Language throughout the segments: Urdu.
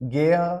gehe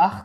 acht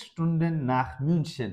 Stunden nach München,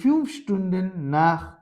5 Stunden nach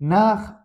nach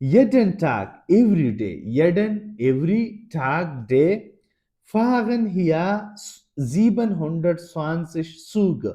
jeden Tag, every day, jeden every Tag day fahren hier 720 Züge,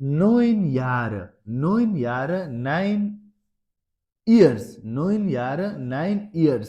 9 Jahre, 9 Jahre, 9 years, 9 Jahre, 9 years,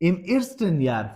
im ersten Jahr,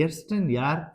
ersten Jahr,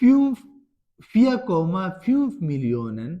4,5 Millionen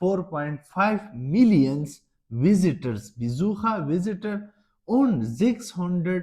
4.5 Millions visitors, Besucher, visitor und 600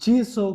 600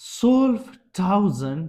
12,000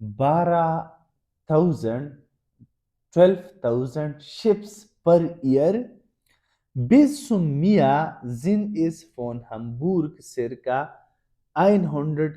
12,000 ships per year bis zum Meer sind es von Hamburg circa 100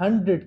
100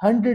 100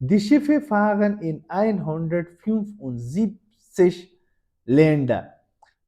Die Schiffe fahren in 175 Länder.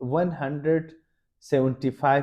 175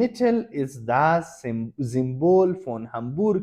Mitchell is das Symbol von Hamburg.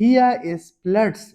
Hier ist Platz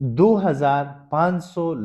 2500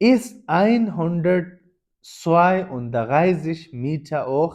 ist 132 Meter hoch.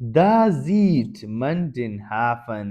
Da sieht man den Hafen.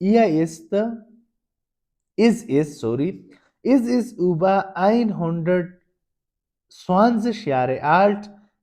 ihr ist über 120 Jahre alt.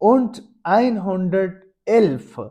und 111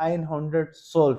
112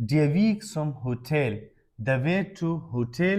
Der Weg zum Hotel, der Weg to Hotel.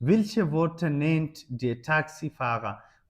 welche Worte nennt der Taxifahrer?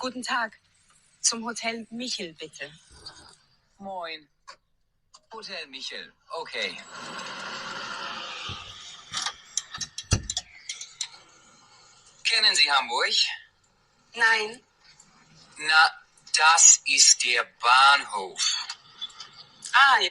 Guten Tag. Zum Hotel Michel, bitte. Moin. Hotel Michel, okay. Kennen Sie Hamburg? Nein. Na, das ist der Bahnhof. Ah, ja.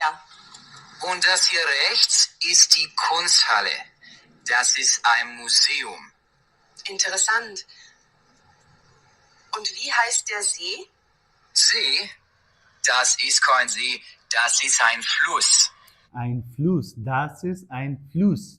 Ja. Und das hier rechts ist die Kunsthalle. Das ist ein Museum. Interessant. Und wie heißt der See? See? Das ist kein See, das ist ein Fluss. ein Fluss, das ist ein Fluss.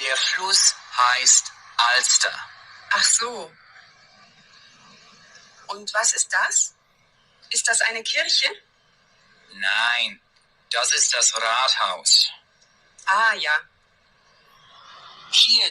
Der Fluss heißt Alster. Ach so. Und was ist das? Ist das eine Kirche? Nein, das ist das Rathaus. Ah, ja. Hier.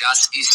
Das ist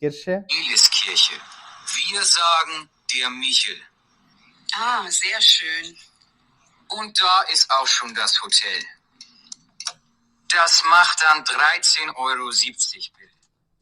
Michaeliskirche. Wir sagen der Michel. Ah, sehr schön. Und da ist auch schon das Hotel. Das macht dann 13,70 €.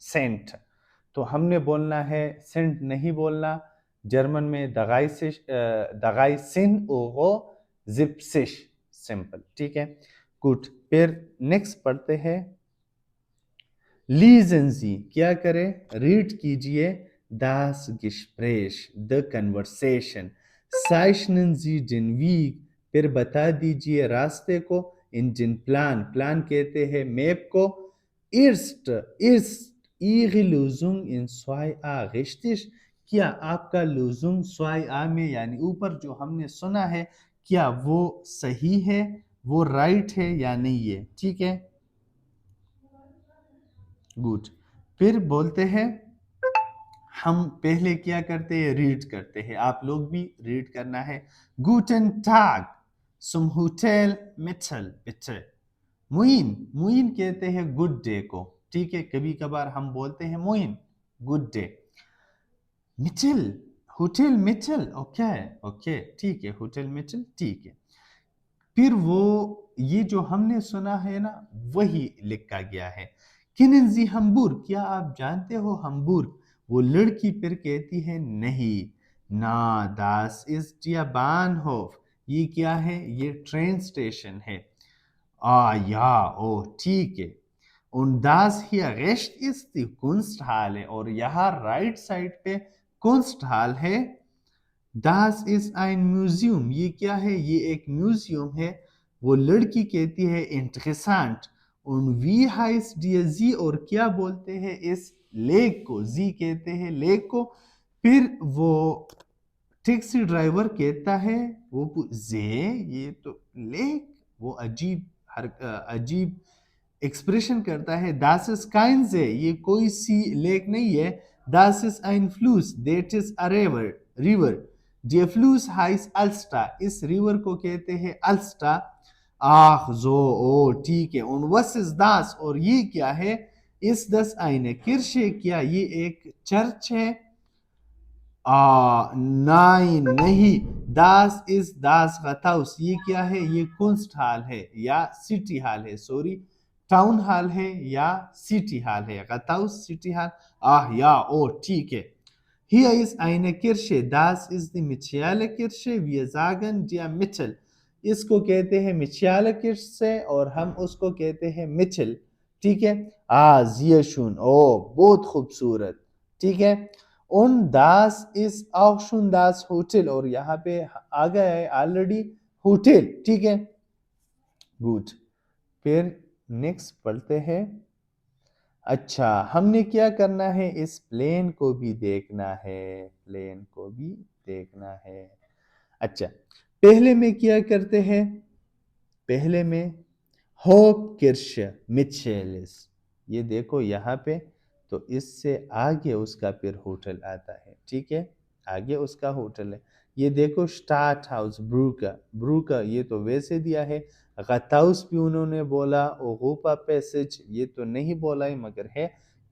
Cent. تو ہم نے بولنا ہے سینٹ نہیں بولنا، جرمن میں دغائی سن اوغو زپسش، سمپل، ٹھیک ہے. گڈ. پھر نیکسٹ پڑھتے ہیں لیزن زی، کیا کرے؟ ریڈ کیجئے das Gespräch، the conversation. zeichnen Sie den Weg، پھر بتا دیجئے راستے کو. in den Plan، پلان کہتے ہیں میپ کو. erst ist Ihre Lösung in 2a richtig، کیا آپ کا لوزنگ 2a میں یعنی اوپر جو ہم نے سنا ہے کیا وہ صحیح ہے، وہ رائٹ ہے یا نہیں ہے، ٹھیک ہے. گڈ. پھر بولتے ہیں ہم پہلے کیا کرتے ہیں؟ ریڈ کرتے ہیں. آپ لوگ بھی ریڈ کرنا ہے. گوٹن ٹاگ zum Hotel Mitchell bitte. موئن کہتے ہیں گڈ ڈے کو، ٹھیک ہے. کبھی کبھار ہم بولتے ہیں موئن گڈ ڈے. مچل، ہوٹل مچل، اوکے ٹھیک ہے، ہوٹل مچل ٹھیک ہے. پھر وہ یہ جو ہم نے سنا ہے نا وہی لکھا گیا ہے. کنن زی ہمبورگ، کیا آپ جانتے ہو ہمبورگ؟ وہ لڑکی پھر کہتی ہے نہیں. نا داس از ڈیا بانہوف، یہ کیا ہے؟ یہ ٹرین سٹیشن ہے. یا او ٹھیک ہے. und das hier rechts ist die Kunsthalle، اور یہاں رائٹ سائڈ پہ کنسٹ ہال ہے. das ist ein Museum، یہ کیا ہے؟ یہ ایک میوزیم ہے. وہ لڑکی کہتی ہے interessant. und wie heißt die sie، اور کیا بولتے ہیں اس لیک کو؟ زی کہتے ہیں لیک کو. پھر وہ ٹیکسی ڈرائیور کہتا ہے وہ یہ تو لیک، وہ عجیب ایکسپریشن کرتا ہے. das ist kein See، یہ کوئی سی لیک نہیں ہے. das ist ein Fluss، that is a river. der Fluss heißt Alster، us river کو کہتے ہیں السٹا. آہ زو او ٹھیک ہے. und was ist das، اور یہ کیا ہے؟ ist das eine Kirche، کیا یہ ایک چرچ ہے؟ نہیں. das ist das Rathaus، یہ کیا ہے؟ یہ کنسٹ ہال ہے یا سٹی ہال ہے، سوری ٹاؤن ہال ہے یا سٹی ہال ہے. Rathaus city hall. یا او ٹھیک ہے. hier ist eine Kirche، das ist die Michele Kirche، wir sagen der Mitchell، اس کو کہتے ہیں مچیال سے اور ہم اس کو کہتے ہیں مچل، ٹھیک ہے. sehr schön، بہت خوبصورت، ٹھیک ہے. und das ist auch schon das Hotel، اور یہاں پہ آ گیا ہے آلریڈی ہوٹل، ٹھیک ہے. گڈ. پھر نیکسٹ پڑھتے ہیں. اچھا ہم نے کیا کرنا ہے؟ اس پلین کو بھی دیکھنا ہے، پلین کو بھی دیکھنا ہے. اچھا پہلے میں کیا کرتے ہیں؟ پہلے میں ہوپ کرش مچیلس، یہ دیکھو یہاں پہ، تو اس سے آگے اس کا پھر ہوٹل آتا ہے، ٹھیک ہے. آگے اس کا ہوٹل ہے. یہ دیکھو سٹارٹ ہاؤس بروکا، یہ تو ویسے دیا ہے. غتاؤس بھی انہوں نے بولا، اوغوپا پیسج یہ تو نہیں بولا ہی مگر ہے.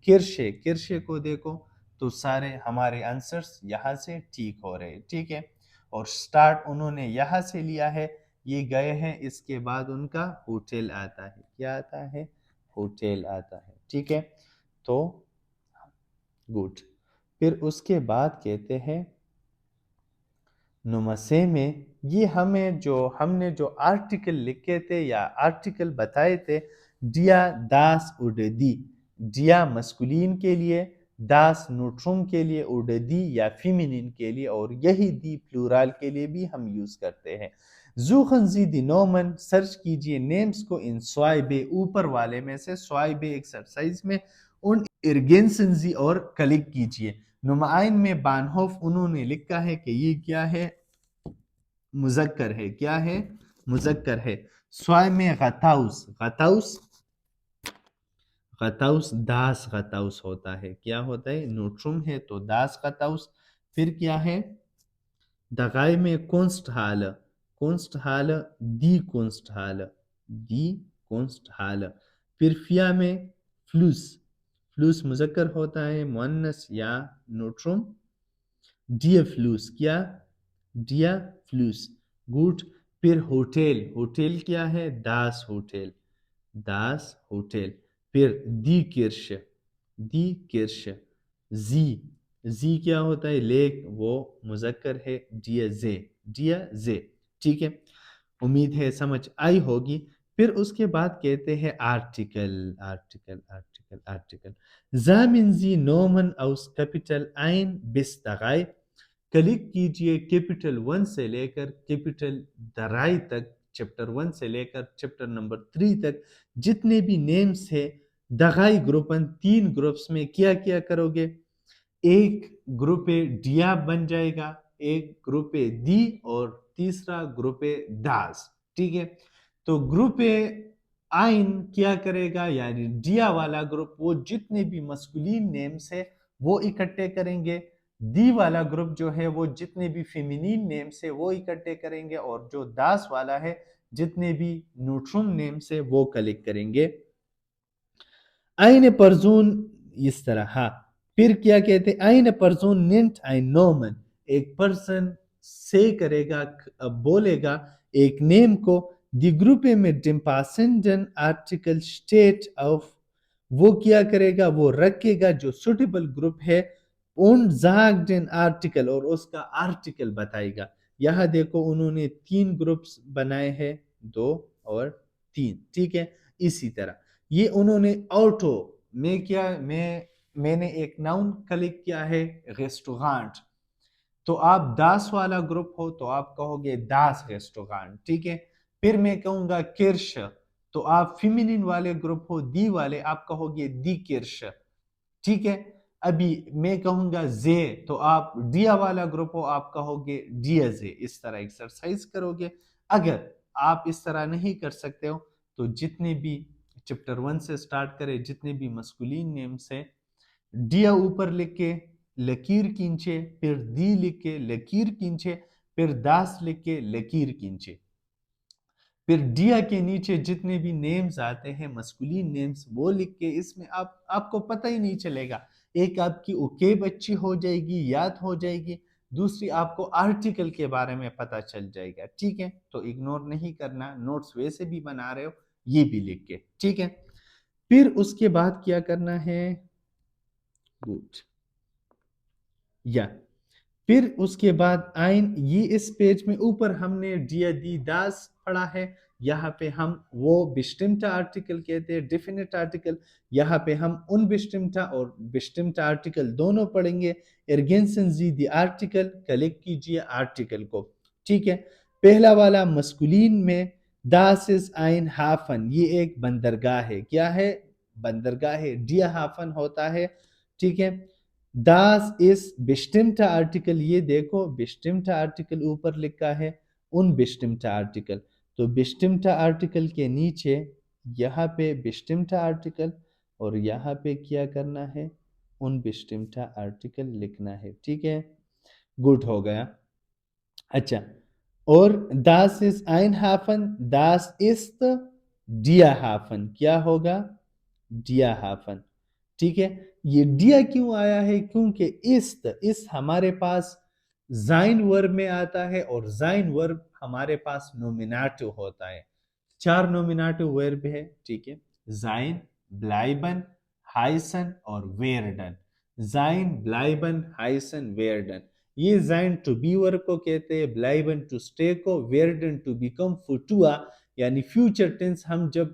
کرشے کو دیکھو تو سارے ہمارے آنسرز یہاں سے ٹھیک ہو رہے، ٹھیک ہے. اور سٹارٹ انہوں نے یہاں سے لیا ہے، یہ گئے ہیں، اس کے بعد ان کا ہوٹل آتا ہے. کیا آتا ہے؟ ہوٹل آتا ہے، ٹھیک ہے. تو گڈ. پھر اس کے بعد کہتے ہیں نمسے میں، یہ ہم نے جو آرٹیکل لکھے تھے یا آرٹیکل بتائے تھے، ڈیا داس اڈدی، ڈیا مسکولین کے لیے، داس نوٹرم کے لیے، اڈدی یا فیمینین کے لیے، اور یہی دی پلورال کے لیے بھی ہم یوز کرتے ہیں. زوخن زی دی نومن، سرچ کیجئے نیمز کو ان سوائی بے، اوپر والے میں سے سوائی بے ایکسرسائز میں، ان ارگنسن زی اور کلک کیجئے. نمائن میں بانہوف انہوں نے لکھا ہے کہ یہ کیا ہے؟ مذکر ہے. کیا ہے؟ مذکر ہے. سوائی میں غتاؤس داس غتاؤس ہوتا ہے. کیا ہوتا ہے؟ نوٹرم ہے تو داس غتاؤس. پھر کیا ہے؟ دغائی میں کنسٹ ہال دی کنسٹ ہال. پھر فیا میں فلوس مذکر ہوتا ہے، مؤنث یا نوٹرم. ڈیا فلوس، کیا؟ ڈیا فلوس. گڈ. پھر ہوٹل کیا ہے؟ داس ہوٹل. پھر دی کرش زی کیا ہوتا ہے؟ لیک، وہ مذکر ہے، ڈیا زے، ٹھیک ہے، امید ہے سمجھ آئی ہوگی۔ پھر اس کے بعد کہتے ہیں آرٹیکل زامن زی نومن اوس کیپٹل این بس دغائی، کلک کیجئے کیپٹل 1 سے لے کر کیپٹل درائی تک، چپٹر 1 سے لے کر چپٹر نمبر 3 تک جتنے بھی نیمز ہے دغائی گروپن، 3 گروپس میں کیا کرو گے؟ ایک گروپ ڈیا بن جائے گا، ایک گروپ دی، اور تیسرا گروپ داس، ٹھیک ہے۔ تو گروپ آئن کیا کرے گا، یعنی ڈیا والا گروپ وہ جتنے بھی مسکولین نیمز ہے وہ اکٹھے کریں گے، دی والا گروپ جو ہے وہ جتنے بھی فیمینین نیمز ہے وہ اکٹھے کریں گے، اور جو داس والا ہے جتنے بھی نیوٹرم نیمز ہے وہ کلیکٹ کریں گے۔ eine Person اس طرح، ہاں پھر کیا کہتے ہیں؟ eine Person nennt ein Nomen، ایک پرسن سے کرے گا، بولے گا ایک نیم کو، die Gruppe mit dem passenden Artikel steht auf، وہ کیا کرے گا؟ وہ رکھے گا جو suitable گروپ ہے، und sagt den Artikel، اور اس کا آرٹیکل بتائے گا۔ یہاں دیکھو انہوں نے 3 گروپس بنائے ہیں، 2 اور 3، ٹھیک ہے۔ اسی طرح یہ انہوں نے آٹو میں کیا، میں نے ایک ناؤن کلک کیا ہے ریسٹورانٹ، تو آپ داس والا گروپ ہو تو آپ کہو گے داس ریسٹورانٹ، ٹھیک ہے۔ پھر میں کہوں گا کرش، تو آپ فیمینین والے گروپ ہو، دی والے، آپ کہو گے دی کرش، ٹھیک ہے۔ ابھی میں کہوں گا زے، تو آپ ڈیا والا گروپ ہو، آپ کہو گے ڈیا زے، اس طرح ایکسرسائز کرو گے۔ اگر آپ اس طرح نہیں کر سکتے ہو تو جتنے بھی چپٹر 1 سے سٹارٹ کرے، جتنے بھی مسکولین نیمز ہیں، ڈیا اوپر لکھ کے لکیر کھینچے، پھر دی لکھ کے لکیر کھینچے، پھر داس لکھ کے لکیر کھینچے، پھر ڈیا کے نیچے جتنے بھی نیمز آتے ہیں مسکولین نیمز وہ لکھ کے، اس میں آپ کو پتہ ہی نہیں چلے گا، ایک آپ کی اوکیب اچھی ہو جائے گی، یاد ہو جائے گی، دوسری آپ کو آرٹیکل کے بارے میں پتہ چل جائے گا، ٹھیک ہے۔ تو اگنور نہیں کرنا، نوٹس ویسے بھی بنا رہے ہو یہ بھی لکھ کے، ٹھیک ہے۔ پھر اس کے بعد کیا کرنا ہے؟ گڈ، یا پھر اس کے بعد آئین، یہ اس پیج میں اوپر ہم نے ڈیا دی داس پڑھا ہے، یہاں پہ ہم وہ بسٹمٹا آرٹیکل کہتے ہیں، ڈیفینٹ آرٹیکل، یہاں پہ ہم ان بسٹمٹا اور بسٹمٹا آرٹیکل دونوں پڑھیں گے۔ ارگنسن زی دی آرٹیکل، کلک کیجئے آرٹیکل کو، ٹھیک ہے۔ پہلا والا مسکولین میں داس از آئین ہافن، یہ ایک بندرگاہ ہے، کیا ہے؟ بندرگاہ ہے، ڈیا ہافن ہوتا ہے، ٹھیک ہے۔ داس اس بسٹمٹا آرٹیکل، یہ دیکھو بسٹمٹا آرٹیکل اوپر لکھا ہے، ان بسٹمٹا آرٹیکل، تو بسٹمٹا آرٹیکل کے نیچے یہاں پہ بسٹمٹا آرٹیکل، اور یہاں پہ کیا کرنا ہے؟ ان بسٹمٹا آرٹیکل لکھنا ہے، ٹھیک ہے۔ گڈ ہو گیا۔ اچھا، اور داس از آئن ہافن، داس است ڈیا ہافن، کیا ہوگا؟ ڈیا ہافن، ٹھیک ہے۔ یہ ڈیا کیوں آیا ہے؟ کیونکہ اس ہمارے پاس زائن ورب میں آتا ہے، اور زائن ورب ہمارے پاس نومیناٹو ہوتا ہے، 4 نومیناٹو ورب ہے، ٹھیک ہے۔ زائن، بلائبن، ہائسن اور ویرڈن، زائن، بلائبن، ہائسن، ویرڈن، یہ زائن ٹو بی ورب کو کہتے ہیں، بلائبن ٹو سٹے کو، ویرڈن ٹو بیکم فوٹوا، یعنی فیوچر ٹینس ہم جب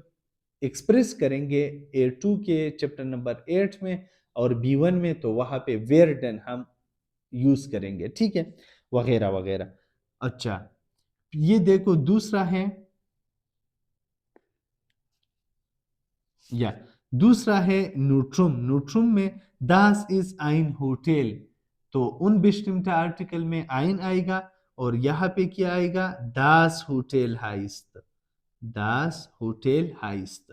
ایکسپریس کریں گے A2 کے چپٹر نمبر 8 میں اور B1 میں، تو وہاں پہ ویرڈن ہم یوز کریں گے، ٹھیک ہے، وغیرہ وغیرہ۔ اچھا، یہ دیکھو دوسرا ہے، یا دوسرا ہے نیوٹرم، نیوٹرم میں داس از آئن ہوٹل، تو ان بسٹمٹا آرٹیکل میں آئن آئے گا، اور یہاں پہ کیا آئے گا؟ داس ہوٹل ہائست، داس ہوٹل ہائست،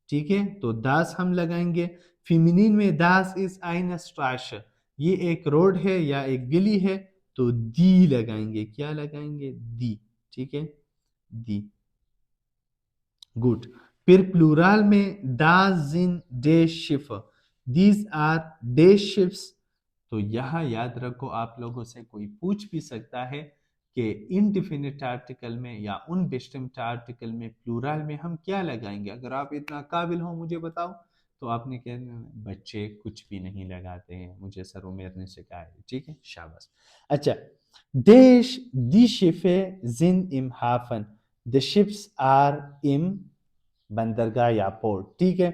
ٹھیک ہے۔ تو داس ہم لگائیں گے۔ فیمینین میں داس از آئن اسٹراش، یہ ایک روڈ ہے یا ایک گلی ہے، تو دی لگائیں گے، کیا لگائیں گے؟ دی، ٹھیک ہے، دی، گڈ۔ پھر پلورال میں داس زن ڈے شف، دیز آر ڈے شفس، تو یہاں یاد رکھو، آپ لوگوں سے کوئی پوچھ بھی سکتا ہے کہ انڈیفینٹ آرٹیکل میں یا ان بسٹمٹا آرٹیکل میں پلورال میں ہم کیا لگائیں گے؟ اگر آپ اتنا قابل ہو مجھے بتاؤ، تو آپ نے کہنا بچے کچھ بھی نہیں لگاتے ہیں، مجھے سر عمیر نے سکھایا ہے، ٹھیک ہے، شاباش۔ اچھا، دیش دی شفے زن ام ہافن، دی شپس آر ام بندرگاہ یا پورٹ، ٹھیک ہے،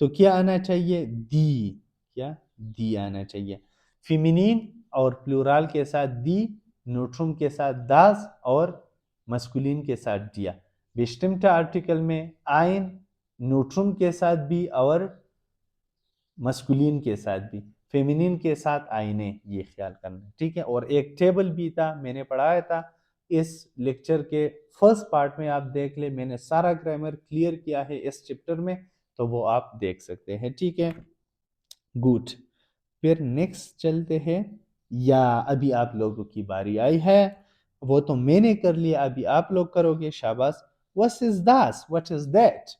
تو کیا آنا چاہیے؟ دی، کیا دی آنا چاہیے، فیمینین اور پلورال کے ساتھ دی، نیوٹرم کے ساتھ داس اور مسکولین کے ساتھ دیا۔ بسٹمٹا آرٹیکل میں آئن نیوٹرم کے ساتھ بھی اور مسکولین کے ساتھ بھی، فیمینین کے ساتھ آئینے، یہ خیال کرنا، ٹھیک ہے۔ اور ایک ٹیبل بھی تھا، میں نے پڑھایا تھا اس لیکچر کے فرسٹ پارٹ میں، آپ دیکھ لیں، میں نے سارا گرامر کلیئر کیا ہے اس چپٹر میں، تو وہ آپ دیکھ سکتے ہیں، ٹھیک ہے، گڈ۔ پھر نیکسٹ چلتے ہیں، یا ابھی آپ لوگوں کی باری آئی ہے، وہ تو میں نے کر لیا، ابھی آپ لوگ کرو گے، شاباش۔ What is das? What is that?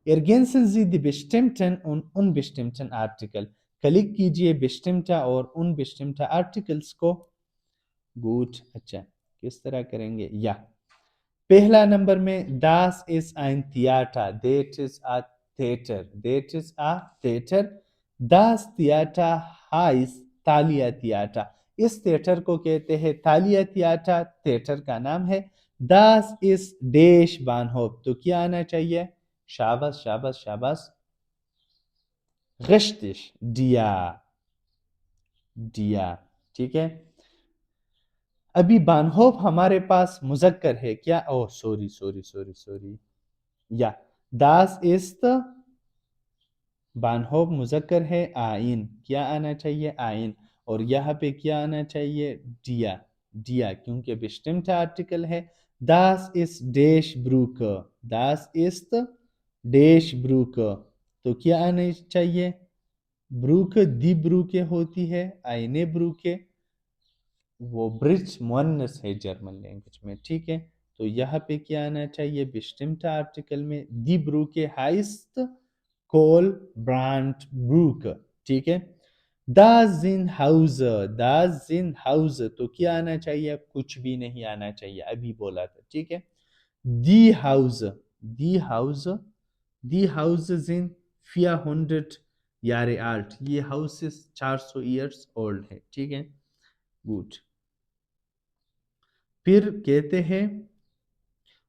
Ergänzen Sie die bestimmten und unbestimmten Artikel. Click کیجئے بسٹمٹا اور unbestimmte articles کو۔ گوڈ، اچھا، کس طرح کریں گے؟ یا پہلا نمبر میں das ist ein Theater, that is a theater, that is a theater. Das Theater heißt Thalia Theater. Us theatre کو کہتے ہیں تھالیا تھیاٹر، تھیٹر کا نام ہے۔ Das ist Dash Bahnhof، تو کیا آنا چاہیے؟ شاباش شاباش شاباش، richtig، دیا، دیا، ٹھیک ہے۔ ابھی بانہوف ہمارے پاس مذکر ہے کیا؟ او سوری، یا das ist بانہوف مذکر ہے، آئین، کیا آنا چاہیے؟ آئین، اور یہاں پہ کیا آنا چاہیے؟ دیا، دیا، کیونکہ بسٹمٹ آرٹیکل ہے۔ das ist Dash Brücke، das ist Dash Brücke، تو کیا آنا چاہیے؟ بروکے، دی بروکے ہوتی ہے، آئینے بروکے، وہ برج مؤنث ہے جرمن لینگویج میں، ٹھیک ہے، تو یہاں پہ کیا آنا چاہیے؟ بسٹمٹ آرٹیکل میں دی بروکے ہائسٹ کول برانڈ بروک، ٹھیک ہے۔ das sind Hause، das sind Hause، تو کیا آنا چاہیے؟ کچھ بھی نہیں آنا چاہیے، ابھی بولا تھا، ٹھیک ہے۔ die Hause، die Hause، die Hause sind 400 Jahre alt، یہ houses 400 years old ہے، ٹھیک ہے، گوڈ۔ پھر کہتے ہیں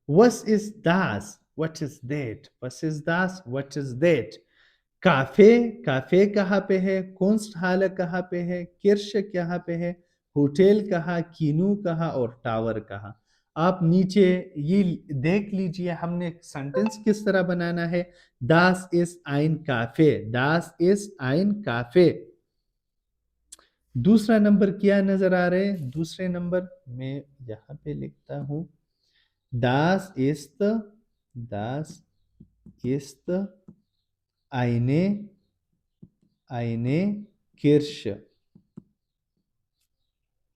was is das، what is that، was is das، what is that۔ کافے، کافے کہاں پہ ہے؟ کونسٹ ہال کہاں پہ ہے؟ کرش کہاں پہ ہے؟ ہوٹل کہاں؟ کینو کہاں؟ اور ٹاور کہاں؟ آپ نیچے یہ دیکھ لیجئے ہم نے سنٹنس کس طرح بنانا ہے۔ das ist ein Café، das ist ein Café۔ دوسرا نمبر کیا نظر آ رہے؟ دوسرے نمبر میں یہاں پہ لکھتا ہوں das ist eine Kirsche،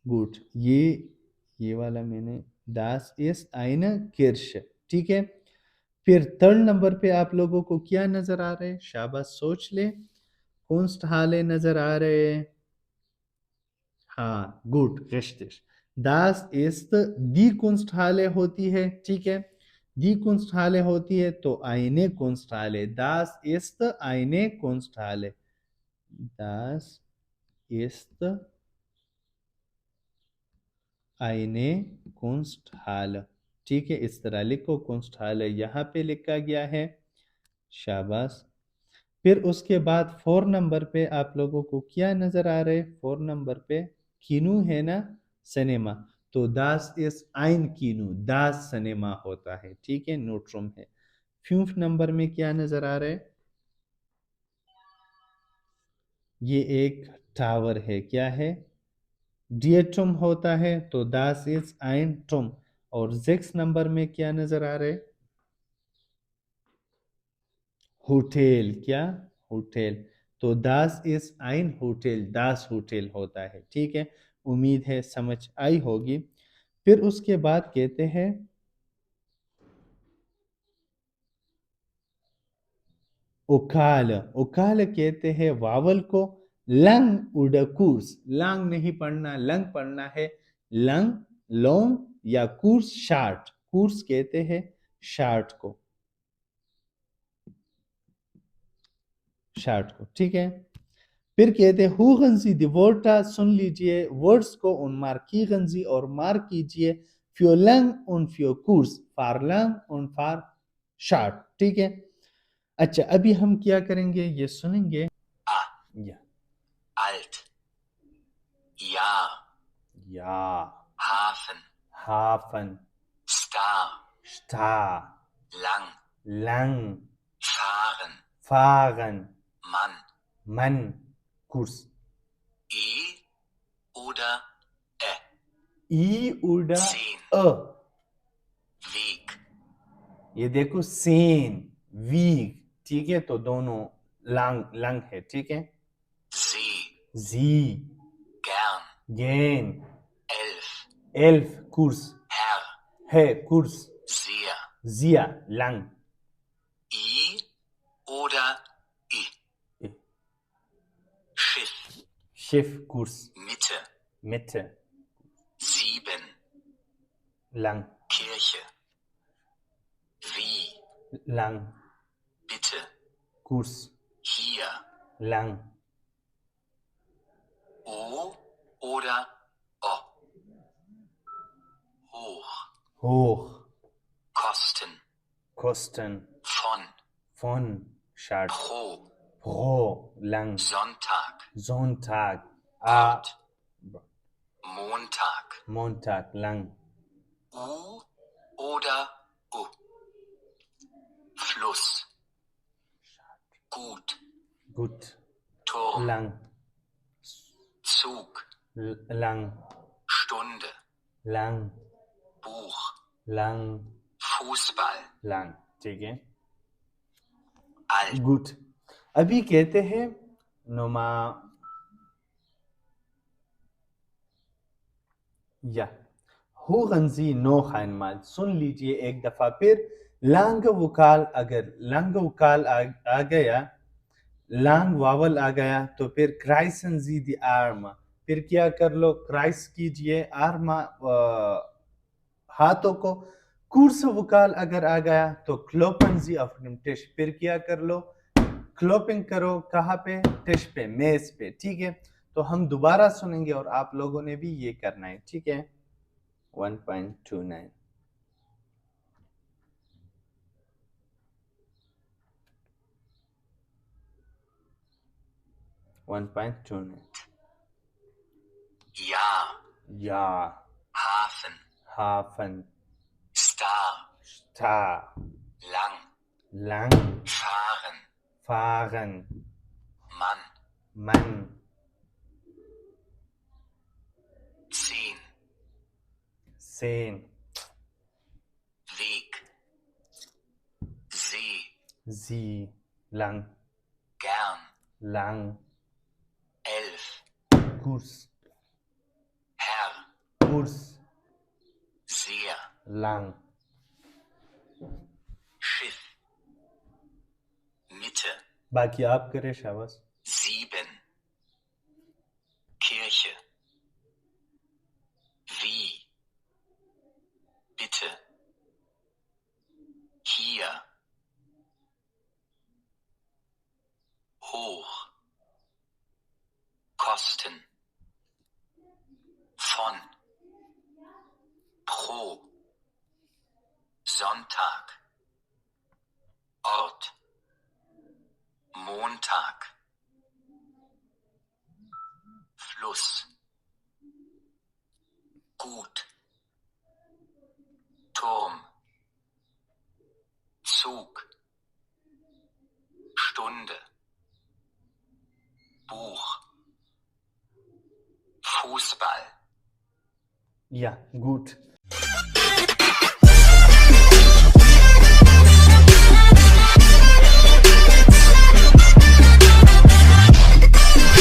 good, یہ والا میں نے das ist eine Kirsche، ٹھیک ہے۔ پھر تھرڈ نمبر پہ آپ لوگوں کو کیا نظر آ رہے؟ شاباش، سوچ لے، کونسٹ حالے نظر آ رہے؟ ہاں، good, richtig۔ das ist die Kunsthalle ہوتی ہے، ٹھیک ہے، دی Kunsthalle ہوتی ہے تو eine Kunsthalle، das ist eine Kunsthalle، das ist eine Kunsthalle، ٹھیک ہے، اس طرح لکھو، Kunsthalle یہاں پہ لکھا گیا ہے، شاباش۔ پھر اس کے بعد 4 نمبر پہ آپ لوگوں کو کیا نظر آ رہے؟ 4 نمبر پہ کینو ہے نا، سنیما، تو das ist ein Kino، das cinema ہوتا ہے، ٹھیک ہے، نیوٹرم ہے۔ 5 نمبر میں کیا نظر آ رہے؟ یہ ایک ٹاور ہے، کیا ہے؟ ڈیٹم ہوتا ہے تو das ist ein Turm۔ اور 6 نمبر میں کیا نظر آ رہے؟ ہوٹل، کیا؟ ہوٹل، تو das ist ein Hotel، das hotel ہوتا ہے، ٹھیک ہے، امید ہے سمجھ آئی ہوگی۔ پھر اس کے بعد کہتے ہیں اوکال، اوکال کہتے ہیں واول کو، لنگ اڈا کورس، لانگ نہیں پڑھنا، لنگ پڑھنا ہے، لنگ لونگ یا کورس شارٹ، کورس کہتے ہیں شارٹ کو۔ شارٹ کو. ٹھیک ہے. پھر کہتے hören Sie die Wörter, سن لیجئے ورڈز کو und markieren Sie اور مارک کیجئے für lang und für kurz, for lang und for short. ٹھیک ہے. اچھا ابھی ہم کیا کریں گے یہ سنیں گے. A, یا alt, Jahr, یا Hafen, Hafen, Star, Star, lang, lang, fahren, fahren, Mann, Mann, Kurs. E oder Ä, I oder Zehn. A. Weg, یہ دیکھو سین ویگ. ٹھیک ہے تو دونوں لنگ لنگ ہے. ٹھیک ہے. See, زی gern, گین Elf, ایلف کورس Herr, ہے کورس. sehr, زیا لنگ. I oder I, Schiff, شف کورس. Mitte, مت 7, لنگ Kirche, wie, لنگ bitte, کورس hier, لنگ. O oder O, hoch, ہوخ kosten, کوسٹن von, فون شارٹ. pro, پرو لنگ. Sonntag, زونتاگ Ort, Montag, مونتاگ لنگ. U oder U, Fluss, gut, گٹ Turm, لنگ. Zug, لنگ Stunde, لنگ Buch, لنگ Fußball, لنگ. ٹھیک ہے. alt, good. ابھی کہتے ہیں نما یا hören Sie noch einmal, سن لیجئے ایک دفعہ. پھر لانگ وکال اگر لانگ وکال آ گیا لانگ واول آ گیا تو پھر kreisen Sie die Arme, پھر کیا کر لو کرائس کیجئے آرم ہاتھوں کو. کورس وکال اگر آ گیا تو کلوپن Sie auf dem Tisch, پھر کیا کر لو کلوپنگ کرو. کہاں پہ؟ ٹش پہ میز پہ. ٹھیک ہے. تو ہم دوبارہ سنیں گے اور آپ لوگوں نے بھی یہ کرنا ہے. ٹھیک ہے. 1.29 1.29 Jahr, یا Hafen, ہافن Star, سٹار lang, لنگ fahren, فارن Mann, من 10, سین Weg, See, زی لنگ gern, لنگ 11, کورس Herr, کورس sehr, لنگ Schiff, Mitte, باقی آپ کرے شاباش. 7, Kirche, wie, bitte, hier, hoch, kosten, von, pro, Sonntag, Ort, Montag, Fluss, gut, Turm, Zug, Stunde, Buch, Fußball. یا گڈ.